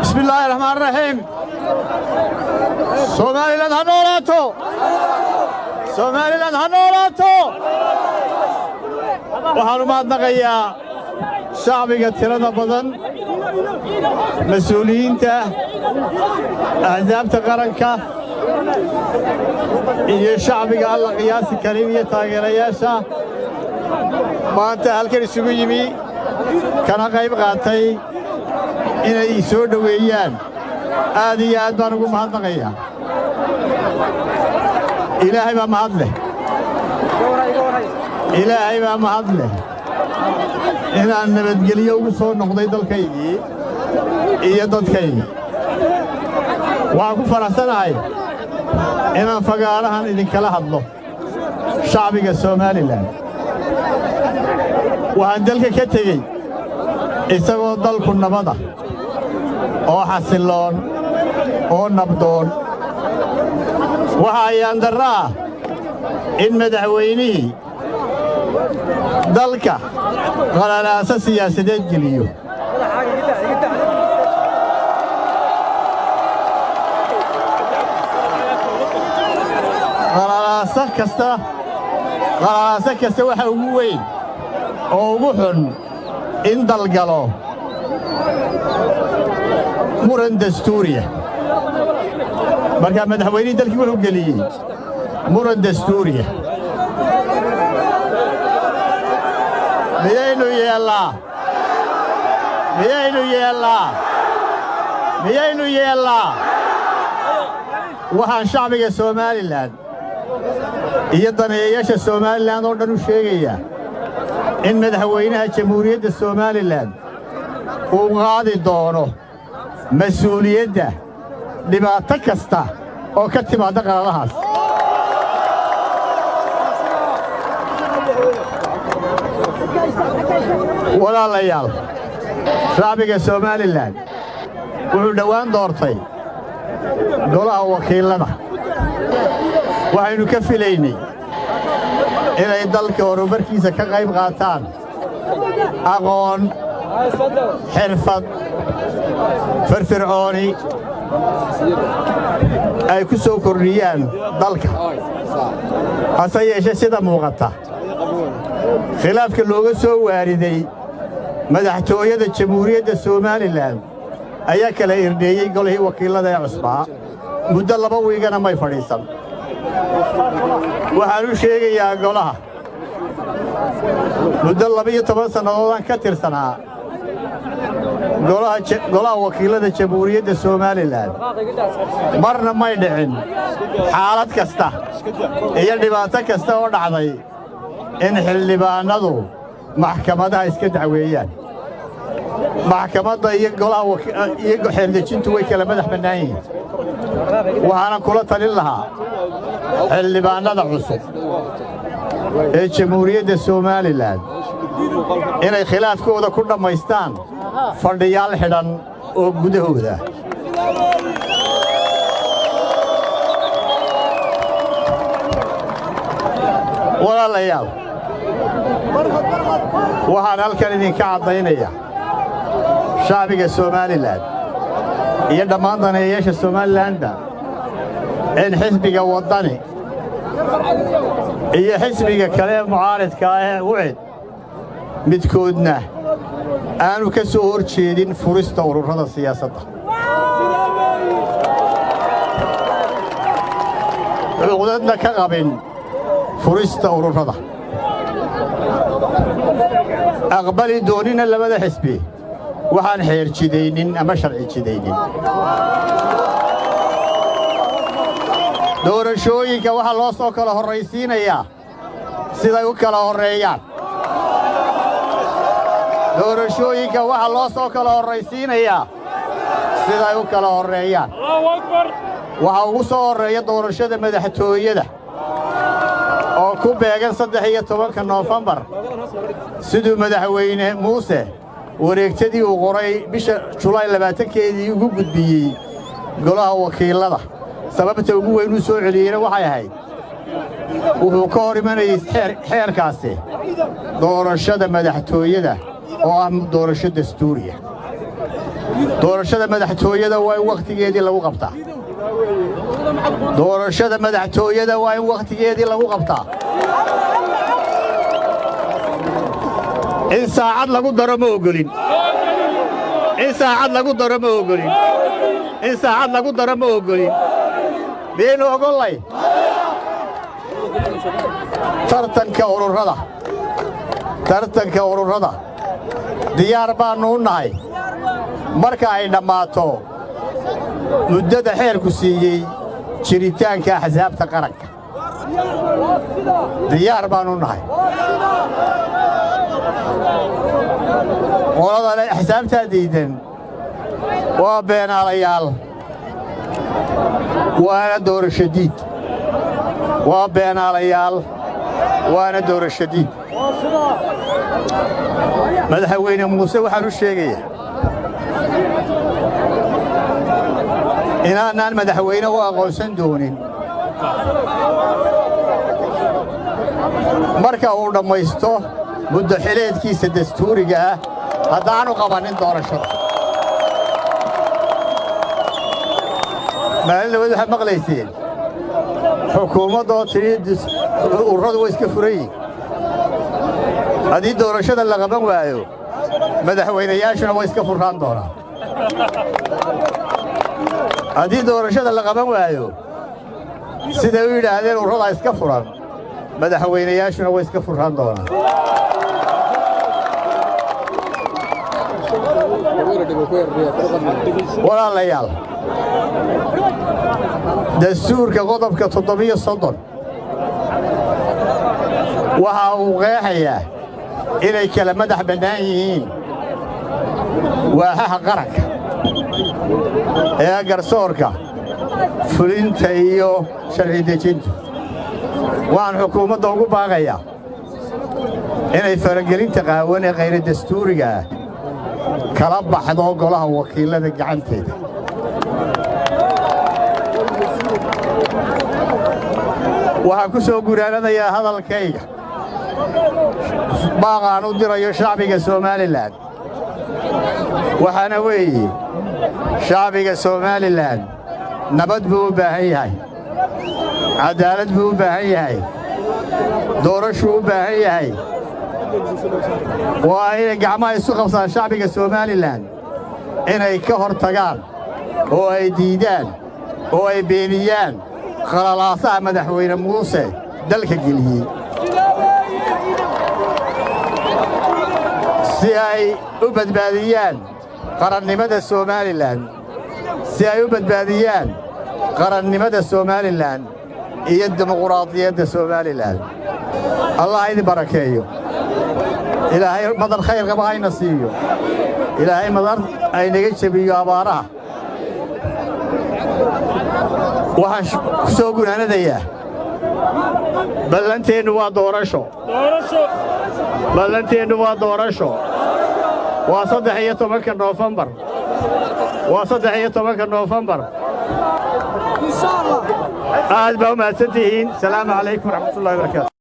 بسم الله الرحمن الرحيم. Somaliland ha noolaato. Somaliland ha noolaato. waxaan u mahadnaqayaa shacbiga tirada badan mas'uuliyiinta axsaabta qaranka iyo shacbiga alla qiyaasi karin iyo taageerayaasha maanta halkan isugu yimi kana qayb qaatay inay soo dhaweeyaan aad iyo aad baan ugu mahadnaqayaa. ilaahay baa mahad leh. ilaahay baa mahad leh inaan nabadgelyo ugu soo noqday dalkaygii iyo dadkaygii. waxaan ku faraxsanahay inaan fagaarahan idinkala hadlo shacbiga Somaliland. waxaan dalka ka tegey isagoo dalku nabada oo xasiloon oo nabdoon. waxa ayaan daraa in madaxweynihii dalka qalalaasa siyaasadeed geliyo. qalalaasa kasta waxa ugu weyn oo ugu xun in dalgalo muran dastuuriya. marka madaxweynihii dalkii wuxuu geliyey muran dastuuriya. miyaynu yeellaa waxaan shacbiga Somaliland iyo daneeyayaasha Somaliland oo dhan u sheegayaa in madaxweynaha jamhuuriyadda Somaliland uu qaadi doono mas'uuliyadda dhibaato kasta oo ka timaada qaladahaas. walaalayaal, shacbiga Somaliland wuxuu dhowaan doortay golaha wakiilada. waxaynu ka filaynay inay dalka horumarkiisa ka qayb qaataan aqoon, xirfad, firfircooni ay ku soo kordhiyaan dalka. hase yeeshee sida muuqata khilaafka looga soo waariday madaxtooyada jamhuuriyadda Somaliland ayaa kala irdheeyey golihii wakiilada ee cusbaa. muddo 2 wiigana may fadhiisan. waxaan u sheegayaa golaha muddo 12 sannadoodaan ka tirsanaa golaha wakiilada jamhuuriyadda Somaliland. marna may dhicin xaalad kasta iyo dhibaato kasta oo dhacday in xildhibaanadu maxkamadaha iska dacweeyaan. maxkamadda iyo golaha iyo xeerdejintu way kala madax bannaan yihiin. waxaana kula talin lahaa xildhibaanada cusub ee jamhuuriyadda Somaliland inay khilaafkooda ku dhammaystaan fadhiyaal xidhan oo gudahooda. walaalayaal, waxaan halkan idinka caddaynaya shacbiga Somaliland iyo dhammaan daneeyayaasha Somaliland in xisbiga waddani iyo xisbiga kale ee mucaaradka ah ee UCID midkoodna aanu ka soo horjeedin furista ururada siyaasadda. cuqdadna ka qabin furista ururada. aqbali doonina labada xisbi waxaan xeer jidaynin ama sharci jidaynin. doorashooyinka waxaa loo soo kala horraysiinayaa siday u kala horreeyaan. doorashooyinka waxaa loo soo kala horraysiinayaa siday u kala horreeyaan. waxaa ugu soo horreeya doorashada madaxtooyada oo ku beegan 13 Noofambar siduu madaxweyne Muuse wareegtadii uu qoray bisha Julaay 20keedii ugu gudbiyey golaha wakiilada. sababta ugu weyn uu soo celiyayna waxay ahayd wuxuu ka hor imanayay xeerkaasi doorashada madaxtooyada oo ah doorasho dastuuriya. doorashada madaxtooyada waa in wakhtigeedii lagu qabtaa doorashada madaxtooyada waa in wakhtigeedii lagu qabtaa in saacad lagu daro ma ogolin in saacad lagu daro ma ogolin in saacad lagu daro ma ogolin miyaynu ogollay tartanka ururada diyaar baannu u nahay marka ay dhammaato muddada xeerku siiyey jiritaanka axsaabta qaranka diyaar baannu nahay qoladale axsaabtaa diidan waa beenaalayaal waana doorasho diid waa beenaalayaal waana doorasho diid madaxweyne muuse waxaan u sheegayaa inaanaan madaxweyne u aqoonsan doonin marka uu dhammaysto muddo xileedkiisa dastuuriga ah haddaanu qabannin doorashada maalin labaad waxaad maqlayseen xukuumaddoo tidhi ururadu way iska furan yihin haddii doorashada la qaban waayo madaxweynayaashuna way iska furraan doonaan haddii doorashada la qaban waayo siday u yidhaahdeen ururadaa iska furan madaxweynayaashuna way iska furraan doonaan walaalayaal dastuurka qodobka 730 waxa uu qeexayaa inay kala madax bannaan yihiin waaxaha qaranka ee garsoorka fulinta iyo sharci dejinta waxaan xukuumadda ugu baaqayaa inay faragelinta qaawan ee khayr dastuuriga ah kala baxdo golaha wakiilada gacanteeda waxaan ku soo guuraanadayaa hadalkayga baaqaan u dirayo shacbiga Soomaaliland waxaana weeye shacbiga Soomaaliland nabad buu u baahan yahay cadaalad buu u baahan yahay doorasho u baahan yahay waa inay gacmaha isu qabsadaan shacbiga Soomaaliland inay ka hortagaan oo ay diidaan oo ay beeniyaan qalalaasaha madaxweyne muuse dalka geliyey si ay u badbaadiyaan qarannimada Soomaaliland si ay u badbaadiyaan qarannimada Soomaaliland iyo dimuqraadiyadda Soomaaliland allah idin barakeeyo ilaahay madar khayr qaba hayna siiyo ilaahay madar ay naga jabiyo abaaraha waxaan ku soo gunaanadayaa ballanteennu waa doorasho ballanteennu waa doorasho waa 13 Noofembar waa 13 Noofembar aad baa u mahadsantihiin salaamu calaykum waraxmatullaahi wabarakaatu